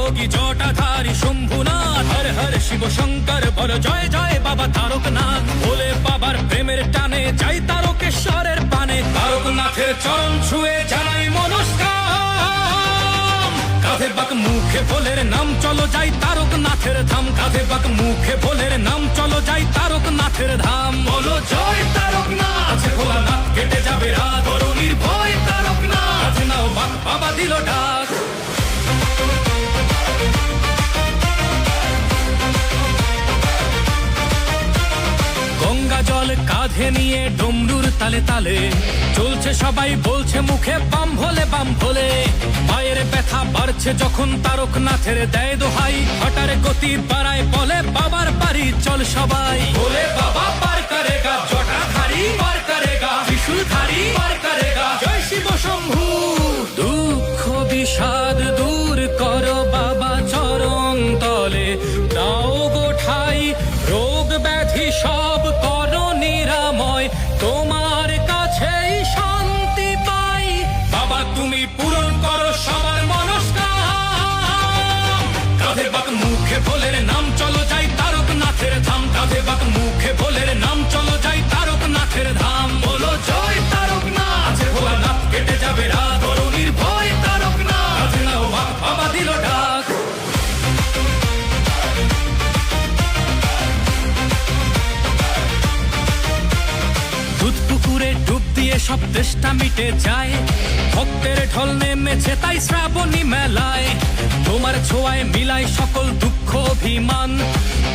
যোগী জটাধারী শম্ভুনাথ, হর হর শিব শঙ্কর বল জয় জয় বাবা তারকনাথ। ভোলে বাবার প্রেমের টানে যাই তারকেশ্বরের পানে, তারকনাথের চরণ ছুঁয়ে জানাই মনস্কাম। কাঁধে বাক মুখে ভোলের নাম চলো যাই তারকনাথের ধাম, কাঁধে বাক মুখে ভোলের নাম চলো যাই তারকনাথের ধাম। বলো জয় তারকনাথ, আছে ভোলানাথ কেটে যাবে রাত, করো নির্ভয় তারকনাথ, কাঁধে নাও বাক বাবা দিল ডাক। গঙ্গা জল কাঁধে নিয়ে ডমরুর তালে তালে চলছে সবাই, বলছে মুখে বাম ভোলে বাম ভোলে। পায়ের ব্যথা বাড়ছে যখন তারকনাথের দেয় দোহাই, হঠাৎ গতি বাড়ায় বলে বাবার বাড়ি চল সবাই। ভোলে বাবা পার করেগা, জটাধারী পার করেগা, ত্রিশূলধারী পার করেগা, জয় শিব শম্ভু। দুঃখ বিষাদ দূর করো বাবা চরণ তলে, দাও গো ঠাই রোগ ব্যাধি সব করো নিরাময়, তোমার কাছেই শান্তি পাই। বাবা তুমি পূরণ করো সবার মনস্কাম। কাঁধে বাক মুখে ভোলের নাম চলো যাই তারকনাথের ধাম, কাঁধে বাক মুখে ভোলের নাম চলো যাই তারকনাথের ধাম। বলো জয় তারকনাথ, আছে ভোলানাথ কেটে যাবে রাত, করো নির্ভয় তারকনাথ, কাঁধে নাও বাক বাবা দিল ডাক। দুধ পুকুরে ডুব দিয়ে সব তেষ্টা মিটে যায়, ভক্তের ঢল নেমেছে তাই শ্রাবণী মেলায়। তোমার ছোঁয়ায় মিলায় সকল দুঃখ অভিমান,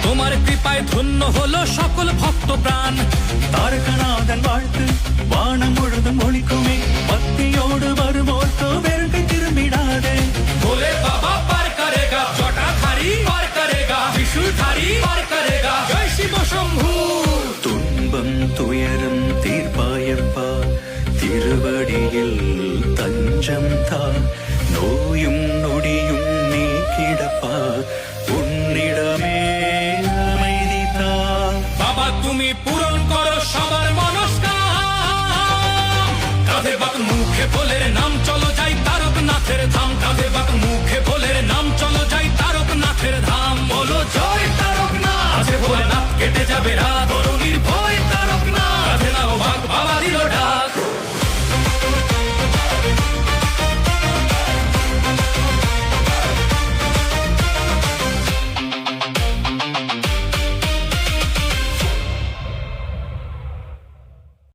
তোমার কৃপায় ধন্য হলো সকল ভক্ত প্রাণ। தாரகநாதன் வாழ்த்து வானம் முழுதும் ஒளிக்குமே, பக்தியோடு வருவோர்க்கு வெறுக்கை திரும்பிடாதே। भोले बाबा पार करेगा, जटाधारी पार करेगा, त्रिशूलधारी पार करेगा, जय शिव शंभू। துன்பம் துயரம் தீர்ப்பாயப்பா, திருவடியில் தஞ்சம் தா, நோயும் நொடியும் நீக்கிடப்பா, உன்னிடமே அமைதி தா। বাবা তুমি পূরণ করো সবার মনস্কাম। কাঁধে বাক মুখে ভোলের নাম চলো যাই তারকনাথের ধাম, কাঁধে বাক